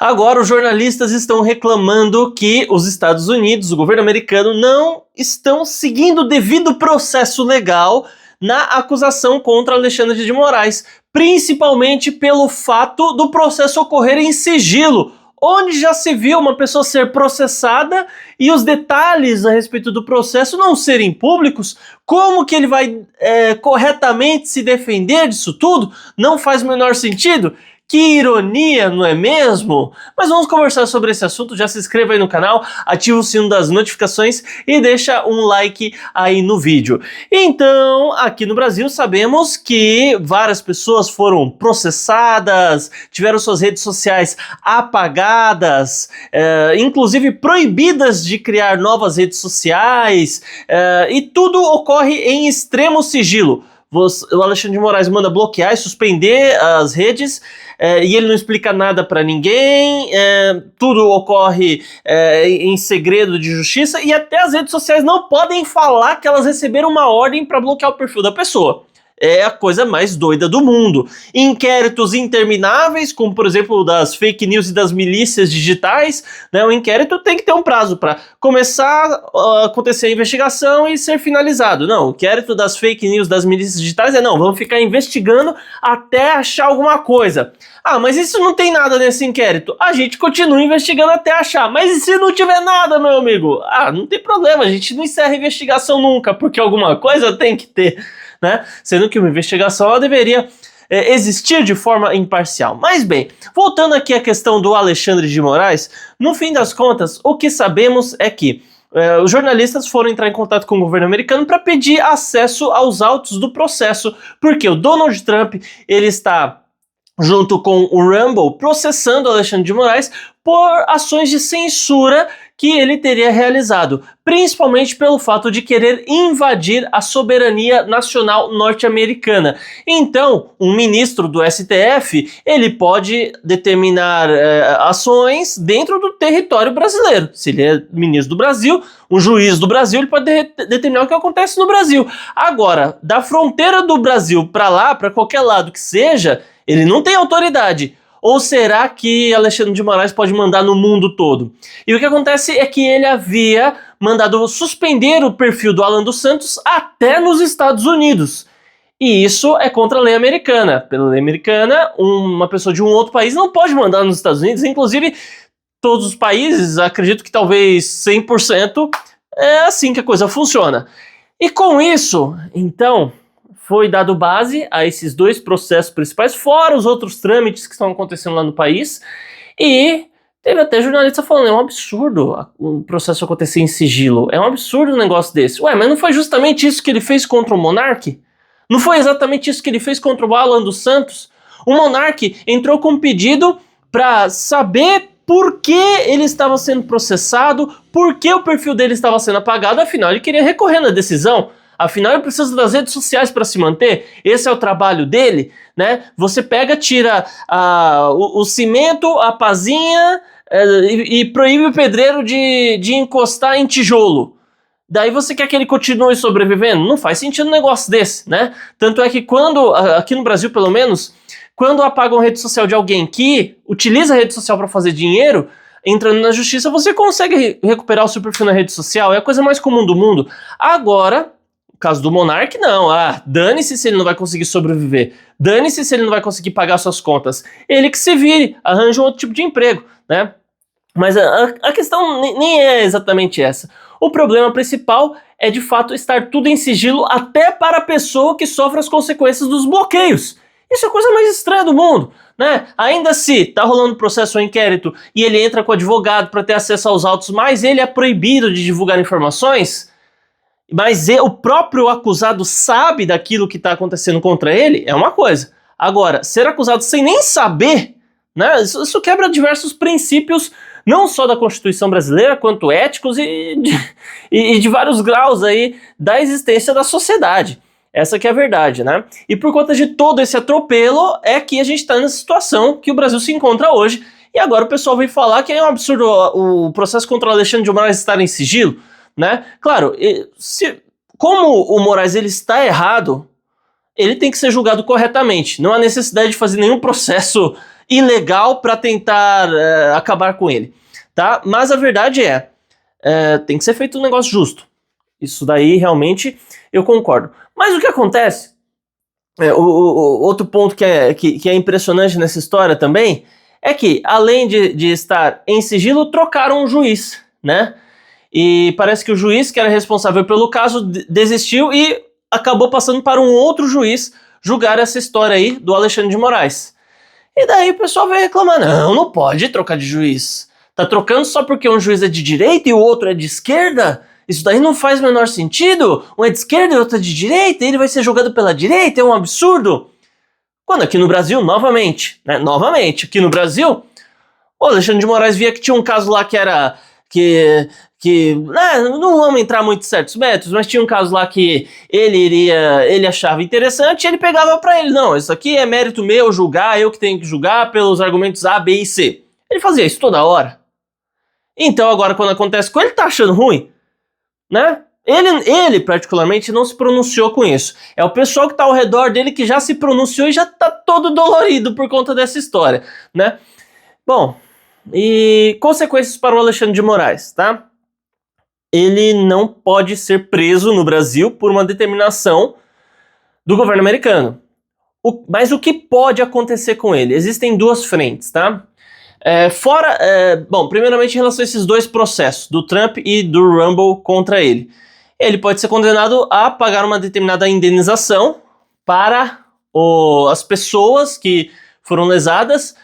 Agora, os jornalistas estão reclamando que os Estados Unidos, o governo americano, não estão seguindo o devido processo legal na acusação contra Alexandre de Moraes, principalmente pelo fato do processo ocorrer em sigilo, onde já se viu uma pessoa ser processada e os detalhes a respeito do processo não serem públicos. Como que ele vai corretamente se defender disso tudo? Não faz o menor sentido. Que ironia, não é mesmo? Mas vamos conversar sobre esse assunto. Já se inscreva aí no canal, ativa o sino das notificações e deixa um like aí no vídeo. Então, aqui no Brasil sabemos que várias pessoas foram processadas, tiveram suas redes sociais apagadas, inclusive proibidas de criar novas redes sociais, e tudo ocorre em extremo sigilo. O Alexandre de Moraes manda bloquear e suspender as redes, e ele não explica nada para ninguém, tudo ocorre em segredo de justiça, e até as redes sociais não podem falar que elas receberam uma ordem para bloquear o perfil da pessoa. É a coisa mais doida do mundo. Inquéritos intermináveis, como por exemplo das fake news e das milícias digitais, né? O inquérito tem que ter um prazo para começar a acontecer a investigação e ser finalizado. Não, o inquérito das fake news, das milícias digitais não, vamos ficar investigando até achar alguma coisa. Ah, mas isso não tem nada nesse inquérito. A gente continua investigando até achar. Mas e se não tiver nada, meu amigo? Ah, não tem problema, a gente não encerra a investigação nunca, porque alguma coisa tem que ter, né? Sendo que uma investigação ela deveria existir de forma imparcial. Mas bem, voltando aqui à questão do Alexandre de Moraes, no fim das contas, o que sabemos é que os jornalistas foram entrar em contato com o governo americano para pedir acesso aos autos do processo, porque o Donald Trump, ele está junto com o Rumble, processando Alexandre de Moraes por ações de censura que ele teria realizado, principalmente pelo fato de querer invadir a soberania nacional norte-americana. Então, um ministro do STF, ele pode determinar ações dentro do território brasileiro. Se ele é ministro do Brasil, um juiz do Brasil, ele pode determinar o que acontece no Brasil. Agora, da fronteira do Brasil para lá, para qualquer lado que seja, ele não tem autoridade. Ou será que Alexandre de Moraes pode mandar no mundo todo? E o que acontece é que ele havia mandado suspender o perfil do Alan dos Santos até nos Estados Unidos. E isso é contra a lei americana. Pela lei americana, uma pessoa de um outro país não pode mandar nos Estados Unidos. Inclusive, todos os países, acredito que talvez 100%, é assim que a coisa funciona. E com isso, então, foi dado base a esses dois processos principais, fora os outros trâmites que estão acontecendo lá no país, e teve até jornalista falando, é um absurdo o processo acontecer em sigilo, é um absurdo um negócio desse. Ué, mas não foi justamente isso que ele fez contra o Monark? Não foi exatamente isso que ele fez contra o Alan dos Santos? O Monark entrou com um pedido para saber por que ele estava sendo processado, por que o perfil dele estava sendo apagado, afinal ele queria recorrer na decisão. Afinal, ele precisa das redes sociais para se manter. Esse é o trabalho dele, né? Você pega, tira o cimento, a pazinha e proíbe o pedreiro de encostar em tijolo. Daí você quer que ele continue sobrevivendo? Não faz sentido um negócio desse, né? Tanto é que quando, aqui no Brasil pelo menos, quando apagam a rede social de alguém que utiliza a rede social para fazer dinheiro, entrando na justiça, você consegue recuperar o seu perfil na rede social. É a coisa mais comum do mundo. Agora, caso do Monark, não. Dane-se se ele não vai conseguir sobreviver. Dane-se se ele não vai conseguir pagar suas contas. Ele que se vire, arranja um outro tipo de emprego, né? Mas a questão nem é exatamente essa. O problema principal é, de fato, estar tudo em sigilo até para a pessoa que sofre as consequências dos bloqueios. Isso é a coisa mais estranha do mundo, né? Ainda se tá rolando processo ou inquérito e ele entra com o advogado para ter acesso aos autos, mas ele é proibido de divulgar informações, mas o próprio acusado sabe daquilo que está acontecendo contra ele, é uma coisa. Agora, ser acusado sem nem saber, né, isso quebra diversos princípios, não só da Constituição brasileira, quanto éticos e de vários graus aí da existência da sociedade. Essa que é a verdade, né? E por conta de todo esse atropelo é que a gente está nessa situação que o Brasil se encontra hoje. E agora o pessoal vem falar que é um absurdo o processo contra o Alexandre de Moraes estar em sigilo, né? Claro, como o Moraes ele está errado, ele tem que ser julgado corretamente. Não há necessidade de fazer nenhum processo ilegal para tentar acabar com ele, tá? Mas a verdade tem que ser feito um negócio justo. Isso daí realmente eu concordo. Mas o que acontece, outro ponto que é impressionante nessa história também, é que além de estar em sigilo, trocaram um juiz, né? E parece que o juiz que era responsável pelo caso desistiu e acabou passando para um outro juiz julgar essa história aí do Alexandre de Moraes. E daí o pessoal vai reclamar, não pode trocar de juiz. Tá trocando só porque um juiz é de direita e o outro é de esquerda? Isso daí não faz o menor sentido. Um é de esquerda e o outro é de direita, e ele vai ser julgado pela direita, é um absurdo. Quando aqui no Brasil, novamente, aqui no Brasil, o Alexandre de Moraes via que tinha um caso lá que era... não vamos entrar muito em certos métodos, mas tinha um caso lá que ele achava interessante e ele pegava pra ele, não, isso aqui é mérito meu julgar, eu que tenho que julgar pelos argumentos A, B e C. Ele fazia isso toda hora. Então agora quando acontece com ele, tá achando ruim, né? Ele particularmente não se pronunciou com isso. É o pessoal que tá ao redor dele que já se pronunciou e já tá todo dolorido por conta dessa história, né? Bom, e consequências para o Alexandre de Moraes, tá? Ele não pode ser preso no Brasil por uma determinação do governo americano. Mas o que pode acontecer com ele? Existem duas frentes, tá? Bom, primeiramente em relação a esses dois processos, do Trump e do Rumble contra ele. Ele pode ser condenado a pagar uma determinada indenização para as pessoas que foram lesadas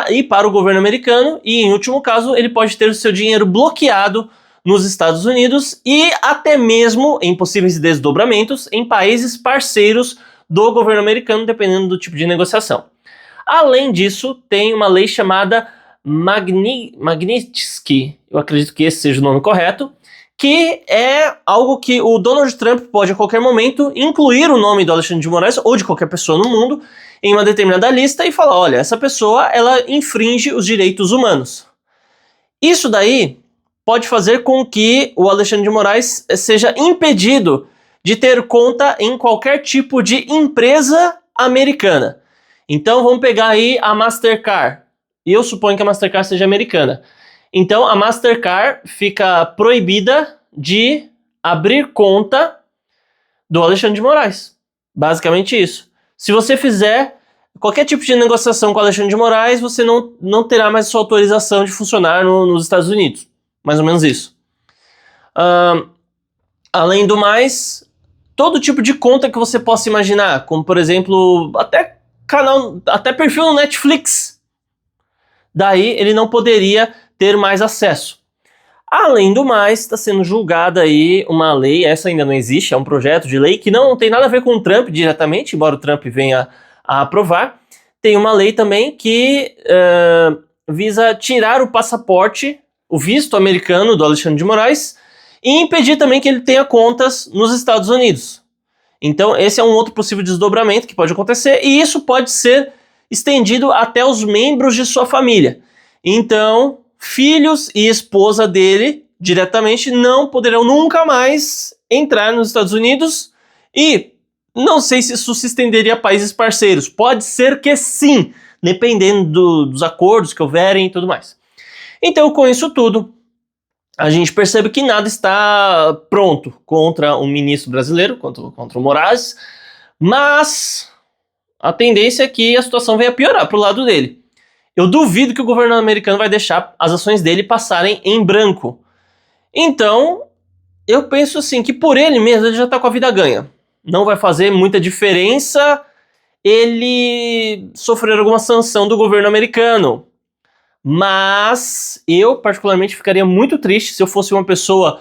e para o governo americano, e em último caso ele pode ter o seu dinheiro bloqueado nos Estados Unidos e até mesmo, em possíveis desdobramentos, em países parceiros do governo americano, dependendo do tipo de negociação. Além disso, tem uma lei chamada Magnitsky, eu acredito que esse seja o nome correto, que é algo que o Donald Trump pode a qualquer momento incluir o nome do Alexandre de Moraes ou de qualquer pessoa no mundo em uma determinada lista e falar, olha, essa pessoa ela infringe os direitos humanos. Isso daí pode fazer com que o Alexandre de Moraes seja impedido de ter conta em qualquer tipo de empresa americana. Então vamos pegar aí a Mastercard. E eu suponho que a Mastercard seja americana. Então a Mastercard fica proibida de abrir conta do Alexandre de Moraes. Basicamente isso. Se você fizer qualquer tipo de negociação com o Alexandre de Moraes, você não terá mais sua autorização de funcionar nos Estados Unidos. Mais ou menos isso. Além do mais, todo tipo de conta que você possa imaginar, como por exemplo, até perfil no Netflix. Daí ele não poderia ter mais acesso. Além do mais, está sendo julgada aí uma lei, essa ainda não existe, é um projeto de lei que não tem nada a ver com o Trump diretamente, embora o Trump venha a aprovar. Tem uma lei também que visa tirar o passaporte, o visto americano do Alexandre de Moraes e impedir também que ele tenha contas nos Estados Unidos. Então esse é um outro possível desdobramento que pode acontecer e isso pode ser estendido até os membros de sua família. Então, filhos e esposa dele, diretamente, não poderão nunca mais entrar nos Estados Unidos e não sei se isso se estenderia a países parceiros. Pode ser que sim, dependendo dos acordos que houverem e tudo mais. Então, com isso tudo, a gente percebe que nada está pronto contra um ministro brasileiro, contra o Moraes, mas a tendência é que a situação venha a piorar pro lado dele. Eu duvido que o governo americano vai deixar as ações dele passarem em branco. Então, eu penso assim, que por ele mesmo ele já tá com a vida ganha. Não vai fazer muita diferença ele sofrer alguma sanção do governo americano. Mas eu, particularmente, ficaria muito triste se eu fosse uma pessoa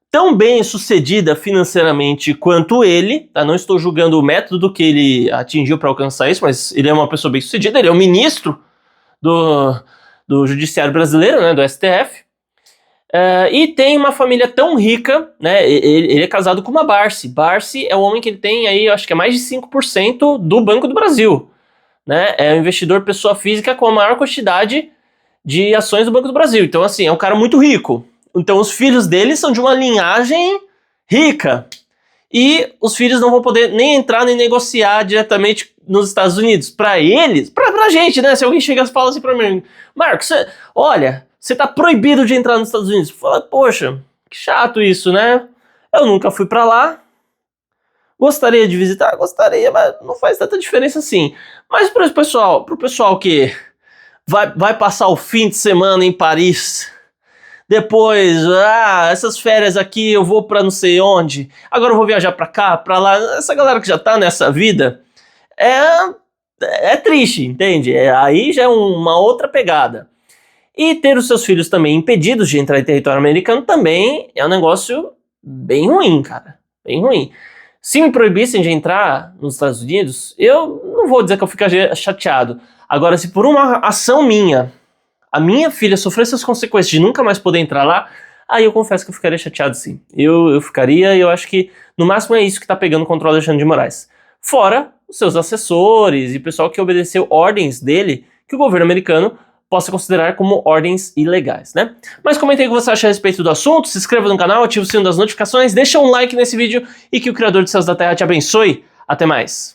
tão bem sucedida financeiramente quanto ele, tá? Não estou julgando o método que ele atingiu para alcançar isso, mas ele é uma pessoa bem sucedida, ele é o ministro do Judiciário Brasileiro, né, do STF, e tem uma família tão rica, né, ele é casado com uma Barsi. Barsi é o homem que ele tem aí, eu acho que é mais de 5% do Banco do Brasil, né, é um investidor pessoa física com a maior quantidade de ações do Banco do Brasil, então assim, é um cara muito rico. Então os filhos dele são de uma linhagem rica. e os filhos não vão poder nem entrar nem negociar diretamente nos Estados Unidos. Pra eles, pra gente, né? Se alguém chega e fala assim pra mim, Marcos, olha, você tá proibido de entrar nos Estados Unidos. Fala, poxa, que chato isso, né? Eu nunca fui pra lá. Gostaria de visitar? Gostaria, mas não faz tanta diferença assim. Mas pro pessoal que vai passar o fim de semana em Paris, depois, essas férias aqui eu vou pra não sei onde, agora eu vou viajar pra cá, pra lá, essa galera que já tá nessa vida, é triste, entende? Aí já é uma outra pegada. E ter os seus filhos também impedidos de entrar em território americano também é um negócio bem ruim, cara. Bem ruim. Se me proibissem de entrar nos Estados Unidos, eu não vou dizer que eu ficaria chateado. Agora, se por uma ação minha, a minha filha sofresse as consequências de nunca mais poder entrar lá, aí eu confesso que eu ficaria chateado sim. Eu ficaria, e eu acho que no máximo é isso que tá pegando contra o Alexandre de Moraes. Fora os seus assessores e o pessoal que obedeceu ordens dele, que o governo americano possa considerar como ordens ilegais, né? Mas comente aí o que você acha a respeito do assunto, se inscreva no canal, ative o sino das notificações, deixa um like nesse vídeo e que o Criador dos Céus da Terra te abençoe. Até mais!